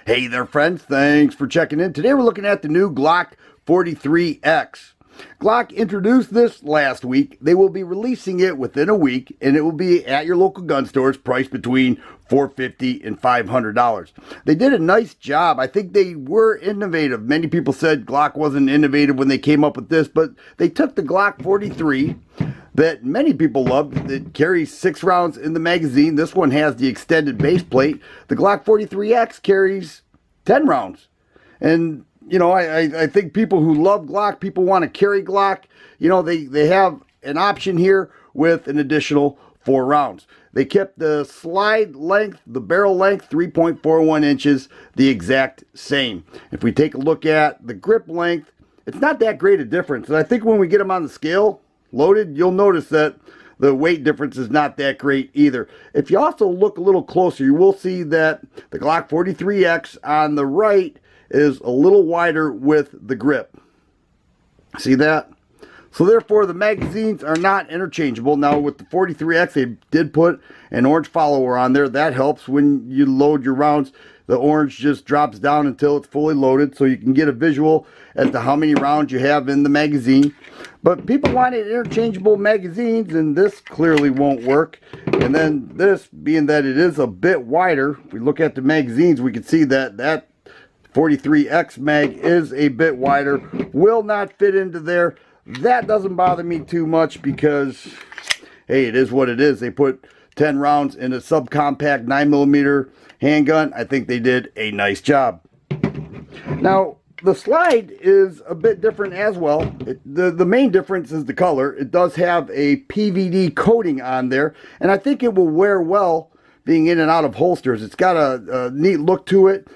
Hey there friends, thanks for checking in. Today we're looking at the new Glock 43X. Glock introduced this last week. They will be releasing it within a week, and it will be at your local gun stores, priced between $450 and $500. They did a nice job. I think they were innovative. Many people said Glock wasn't innovative when they came up with this, but they took the Glock 43 that many people loved. It carries 6 rounds in the magazine. This one has the extended base plate. The Glock 43X carries 10 rounds. And you know, I think people who love Glock, people want to carry Glock, you know, they have an option here with an additional 4 rounds. They kept the slide length, the barrel length, 3.41 inches, the exact same. If we take a look at the grip length, it's not that great a difference. And I think when we get them on the scale, loaded, you'll notice that the weight difference is not that great either. If you also look a little closer, you will see that the Glock 43X on the right is a little wider with the grip. See that? So therefore the magazines are not interchangeable. Now with the 43X, they did put an orange follower on there. That helps when you load your rounds. The orange just drops down until it's fully loaded, so you can get a visual as to how many rounds you have in the magazine. But people wanted interchangeable magazines, and this clearly won't work. And then this, being that it is a bit wider, if we look at the magazines, we can see that 43X mag is a bit wider, will not fit into there. That doesn't bother me too much because, hey, it is what it is. They put 10 rounds in a subcompact 9mm handgun. I think they did a nice job. Now, the slide is a bit different as well. The main difference is the color. It does have a PVD coating on there, and I think it will wear well being in and out of holsters. It's got a neat look to it.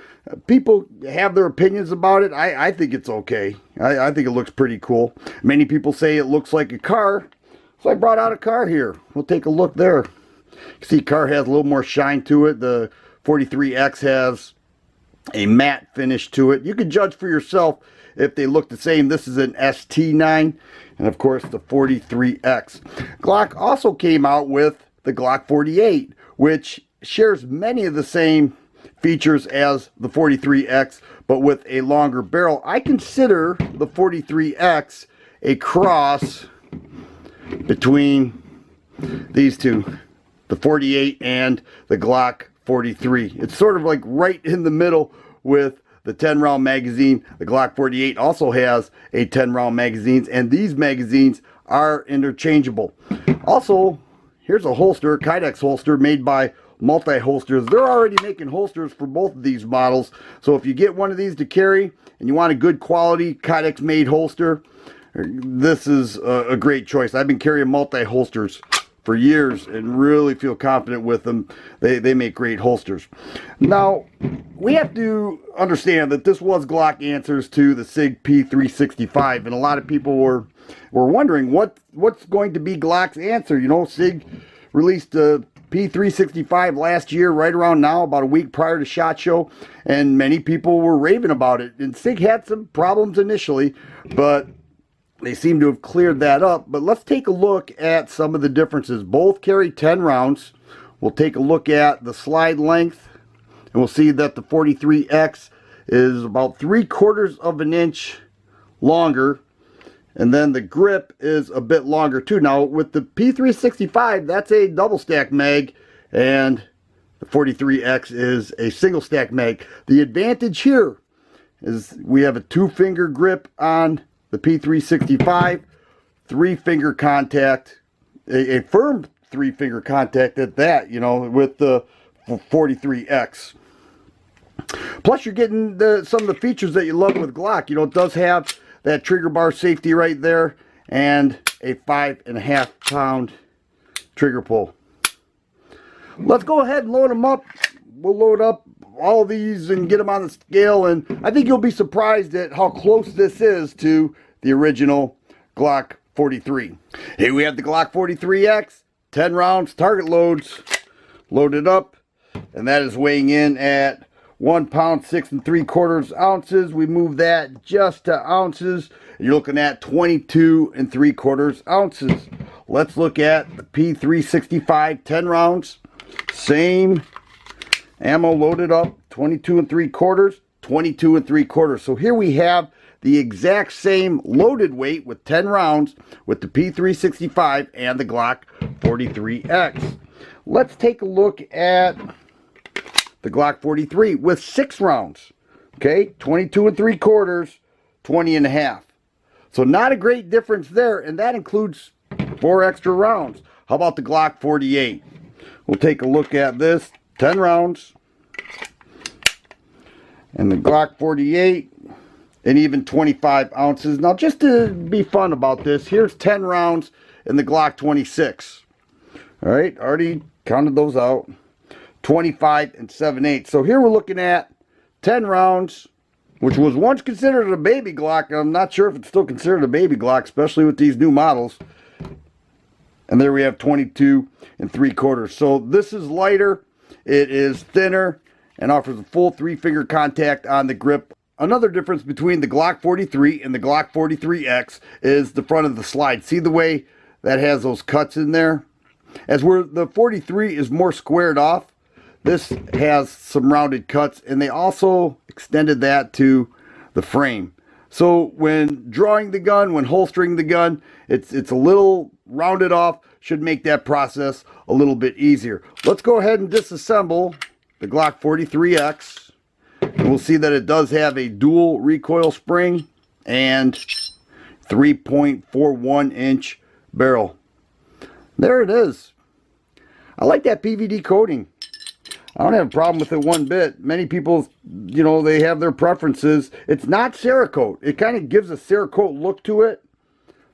People have their opinions about it. I think it's okay. I think it looks pretty cool. Many people say it looks like a car, so I brought out a car here. We'll take a look there. You see, car has a little more shine to it. The 43X has a matte finish to it. You can judge for yourself if they look the same. This is an ST9, and of course the 43X. Glock also came out with the Glock 48, which shares many of the same features as the 43X, but with a longer barrel. I consider the 43X a cross between these two, the 48 and the Glock 43. It's sort of like right in the middle with the 10-round magazine. The Glock 48 also has a 10-round magazine, and these magazines are interchangeable. Also, here's a holster, a Kydex holster made by Multi-Holsters. They're already making holsters for both of these models, so if you get one of these to carry and you want a good quality Kydex made holster, this is a great choice. I've been carrying Multi-Holsters for years and really feel confident with them. They make great holsters. Now, we have to understand that this was Glock answers to the Sig P365, and a lot of people were wondering what's going to be Glock's answer. You know, Sig released a P365 last year, right around now, about a week prior to SHOT Show, and many people were raving about it. And Sig had some problems initially, but they seem to have cleared that up. But let's take a look at some of the differences. Both carry 10 rounds. We'll take a look at the slide length, and we'll see that the 43X is about 3/4 of an inch longer. And then the grip is a bit longer too. Now with the P365, that's a double stack mag, and the 43X is a single stack mag. The advantage here is we have a 2-finger grip on the P365, 3-finger contact, a firm 3-finger contact at that, you know, with the 43X. Plus you're getting some of the features that you love with Glock. You know, it does have that trigger bar safety right there, and a 5.5 pound trigger pull. Let's go ahead and load them up. We'll load up all these and get them on the scale, and I think you'll be surprised at how close this is to the original Glock 43. Here we have the Glock 43X, 10 rounds, target loads, loaded up, and that is weighing in at 1 pound 6 3/4 ounces. We move that just to ounces. You're looking at 22 3/4 ounces. Let's look at the P365 10 rounds. Same ammo loaded up, 22 3/4, 22 3/4. So here we have the exact same loaded weight with 10 rounds with the P365 and the Glock 43X. Let's take a look at the Glock 43 with 6 rounds. Okay, 22 3/4, 20 1/2. So not a great difference there, and that includes 4 extra rounds. How about the Glock 48? We'll take a look at this. 10 rounds. And the Glock 48, and even 25 ounces. Now, just to be fun about this, here's 10 rounds in the Glock 26. All right, already counted those out. 25 7/8. So here we're looking at 10 rounds, which was once considered a baby Glock. I'm not sure if it's still considered a baby Glock, especially with these new models. And there we have 22 3/4. So this is lighter, it is thinner, and offers a full 3-finger contact on the grip. Another difference between the Glock 43 and the Glock 43X is the front of the slide. See the way that has those cuts in there? As where the 43 is more squared off, this has some rounded cuts, and they also extended that to the frame. So when drawing the gun, when holstering the gun, it's a little rounded off, should make that process a little bit easier. Let's go ahead and disassemble the Glock 43X. And we'll see that it does have a dual recoil spring and 3.41 inch barrel. There it is. I like that PVD coating. I don't have a problem with it one bit. Many people, you know, they have their preferences. It's not Cerakote. It kind of gives a Cerakote look to it,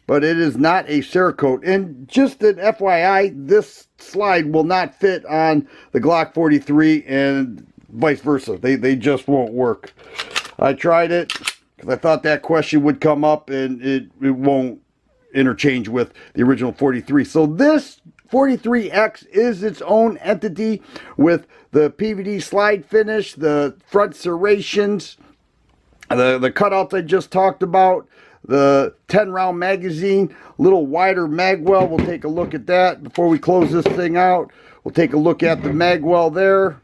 but it is not a Cerakote. And just an FYI, this slide will not fit on the Glock 43 and vice versa. They just won't work. I tried it because I thought that question would come up, and it won't interchange with the original 43. So this 43X is its own entity with the PVD slide finish, the front serrations, the cutouts I just talked about, the 10-round magazine, little wider mag well. We'll take a look at that before we close this thing out. We'll take a look at the mag well there,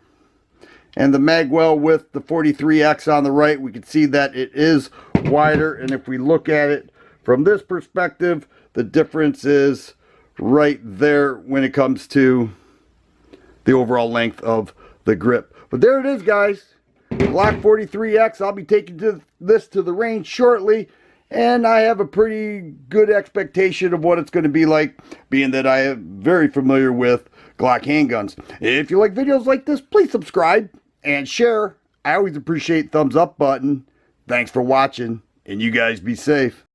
and the mag well with the 43X on the right. We can see that it is wider, and if we look at it from this perspective, the difference is right there when it comes to the overall length of the grip. But there it is, guys. Glock 43X. I'll be taking this to the range shortly, and I have a pretty good expectation of what it's going to be like, being that I am very familiar with Glock handguns. If you like videos like this, please subscribe and share. I always appreciate thumbs up button. Thanks for watching, and you guys be safe.